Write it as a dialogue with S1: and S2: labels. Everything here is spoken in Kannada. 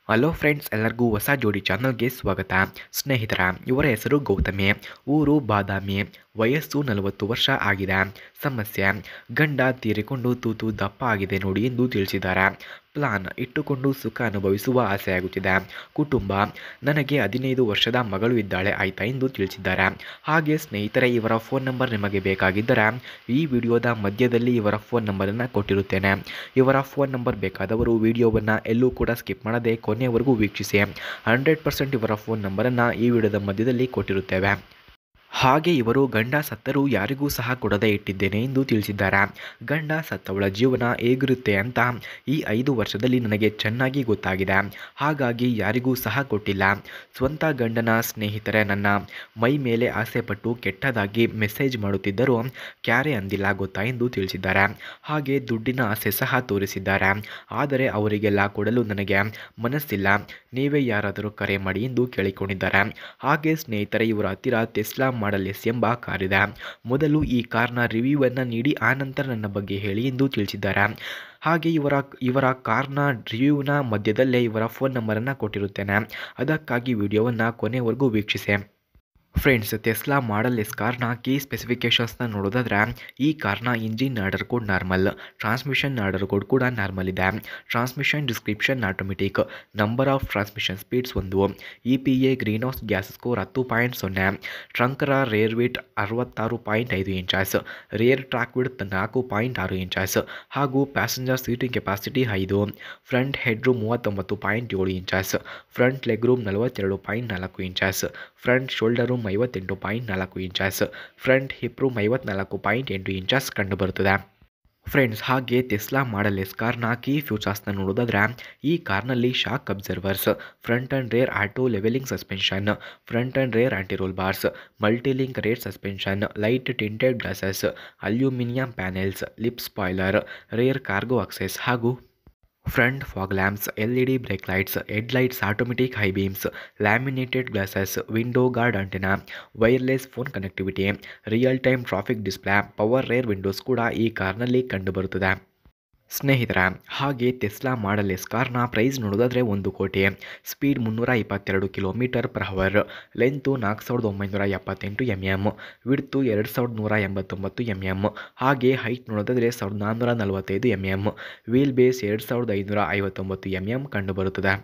S1: ಹಲೋ ಫ್ರೆಂಡ್ಸ್, ಎಲ್ಲರಿಗೂ ಹೊಸ ಜೋಡಿ ಚಾನಲ್ಗೆ ಸ್ವಾಗತ. ಸ್ನೇಹಿತರ, ಇವರ ಹೆಸರು ಗೌತಮಿ, ಊರು ಬಾದಾಮಿ, ವಯಸ್ಸು 40 ವರ್ಷ ಆಗಿದೆ. ಸಮಸ್ಯೆ: ಗಂಡ ತೀರಿಕೊಂಡು ತೂತು ದಪ್ಪ ಆಗಿದೆ ನೋಡಿ ಎಂದು ತಿಳಿಸಿದ್ದಾರೆ. ಪ್ಲಾನ್: ಇಟ್ಟುಕೊಂಡು ಸುಖ ಅನುಭವಿಸುವ ಆಸೆಯಾಗುತ್ತಿದೆ. ಕುಟುಂಬ: ನನಗೆ 15 ವರ್ಷದ ಮಗಳು ಇದ್ದಾಳೆ ಆಯ್ತಾ ಎಂದು ತಿಳಿಸಿದ್ದಾರೆ. ಹಾಗೆ ಸ್ನೇಹಿತರೆ, ಇವರ ಫೋನ್ ನಂಬರ್ ನಿಮಗೆ ಬೇಕಾಗಿದ್ದರೆ ಈ ವಿಡಿಯೋದ ಮಧ್ಯದಲ್ಲಿ ಇವರ ಫೋನ್ ನಂಬರನ್ನು ಕೊಟ್ಟಿರುತ್ತೇನೆ. ಇವರ ಫೋನ್ ನಂಬರ್ ಬೇಕಾದವರು ವಿಡಿಯೋವನ್ನು ಎಲ್ಲೂ ಕೂಡ ಸ್ಕಿಪ್ ಮಾಡದೆ ಕೊನೆಯವರೆಗೂ ವೀಕ್ಷಿಸಿ. 100% ಇವರ ಫೋನ್ ನಂಬರನ್ನು ಈ ವಿಡಿಯೋದ ಮಧ್ಯದಲ್ಲಿ ಕೊಟ್ಟಿರುತ್ತೇವೆ. ಹಾಗೆ ಇವರು ಗಂಡ ಸತ್ತರೂ ಯಾರಿಗೂ ಸಹ ಕೊಡದೇ ಇಟ್ಟಿದ್ದೇನೆ ಎಂದು ತಿಳಿಸಿದ್ದಾರೆ. ಗಂಡ ಸತ್ತವಳ ಜೀವನ ಹೇಗಿರುತ್ತೆ ಅಂತ ಈ 5 ವರ್ಷದಲ್ಲಿ ನನಗೆ ಚೆನ್ನಾಗಿ ಗೊತ್ತಾಗಿದೆ. ಹಾಗಾಗಿ ಯಾರಿಗೂ ಸಹ ಕೊಟ್ಟಿಲ್ಲ. ಸ್ವಂತ ಗಂಡನ ಸ್ನೇಹಿತರೆ ನನ್ನ ಮೈ ಮೇಲೆ ಆಸೆಪಟ್ಟು ಕೆಟ್ಟದಾಗಿ ಮೆಸೇಜ್ ಮಾಡುತ್ತಿದ್ದರೂ ಕ್ಯಾರೆ ಅಂದಿಲ್ಲ ಗೊತ್ತಾ ಎಂದು ತಿಳಿಸಿದ್ದಾರೆ. ಹಾಗೆ ದುಡ್ಡಿನ ಆಸೆ ಸಹ ತೋರಿಸಿದ್ದಾರೆ. ಆದರೆ ಅವರಿಗೆಲ್ಲ ಕೊಡಲು ನನಗೆ ಮನಸ್ಸಿಲ್ಲ. ನೀವೇ ಯಾರಾದರೂ ಕರೆ ಮಾಡಿ ಎಂದು ಕೇಳಿಕೊಂಡಿದ್ದಾರೆ. ಹಾಗೆ ಸ್ನೇಹಿತರೆ, ಇವರ ಹತ್ತಿರ ಟೆಸ್ಲಾ ಮಾಡೆಲ್ ಎಸ್ ಎಂಬ ಕಾರಿದೆ. ಮೊದಲು ಈ ಕಾರ್ನ ರಿವ್ಯೂವನ್ನು ನೀಡಿ ಆನಂತರ ನನ್ನ ಬಗ್ಗೆ ಹೇಳಿ ಎಂದು ತಿಳಿಸಿದ್ದಾರೆ. ಹಾಗೆ ಇವರ ಕಾರ್ನ ರಿವ್ಯೂನ ಮಧ್ಯದಲ್ಲೇ ಇವರ ಫೋನ್ ನಂಬರನ್ನು ಕೊಟ್ಟಿರುತ್ತೇನೆ. ಅದಕ್ಕಾಗಿ ವಿಡಿಯೋವನ್ನು ಕೊನೆವರೆಗೂ ವೀಕ್ಷಿಸಿ. ಫ್ರೆಂಡ್ಸ್, ಟೆಸ್ಲಾ ಮಾಡೆಲ್ ಎಸ್ ಕಾರ್ನ ಕೀ ಸ್ಪೆಸಿಫಿಕೇಷನ್ಸ್ನ ನೋಡೋದಾದ್ರೆ, ಈ ಕಾರ್ನ engine order code normal, transmission order code ಕೂಡ ನಾರ್ಮಲ್ ಇದೆ. Transmission description automatic, number of transmission speeds 1, EPA greenhouse gas score 10.0, ಟ್ರಂಕರ rear width 66.5 inches, rear track width 4.6 inches, ಹಾಗೂ passenger seating capacity 5, front headroom 39.7 inches, front legroom 42.4 inches, front shoulder room 58.4 inches, front hip room 54.8 inches ಕಂಡುಬರುತ್ತದೆ. ಫ್ರೆಂಡ್ಸ್, ಹಾಗೆ ಟೆಸ್ಲಾ ಮಾಡೆಲ್ ಎಸ್ ಕಾರ್ನ ಕೀ ಫ್ಯೂಚರ್ಸ್ನ ನೋಡೋದಾದ್ರೆ, ಈ ಕಾರ್ನಲ್ಲಿ shock absorbers, front and rear auto levelling suspension, front and rear anti roll bars, multilink rear suspension, light tinted glasses, aluminium panels, lip spoiler, rear cargo access, ಹಾಗೂ front fog lamps, LED brake lights, headlights automatic high beams, laminated glasses, window guard antenna, wireless phone connectivity, real time traffic display, power rear windows ಕೂಡ ಈ ಕಾರ್ನಲ್ಲಿ ಕಂಡುಬರುತ್ತದೆ. ಸ್ನೇಹಿತರ, ಹಾಗೆ ಟೆಸ್ಲಾ ಮಾಡೆಲ್ ಎಸ್ ಕಾರ್ನ ಪ್ರೈಸ್ ನೋಡೋದಾದರೆ 1 ಕೋಟಿ, speed 322 km/h, length 4978 mm, width 2189 mm, ಹಾಗೆ ಹೈಟ್ ನೋಡೋದಾದರೆ 1445 mm, ವೀಲ್ ಬೇಸ್ 2559 mm ಕಂಡುಬರುತ್ತದೆ.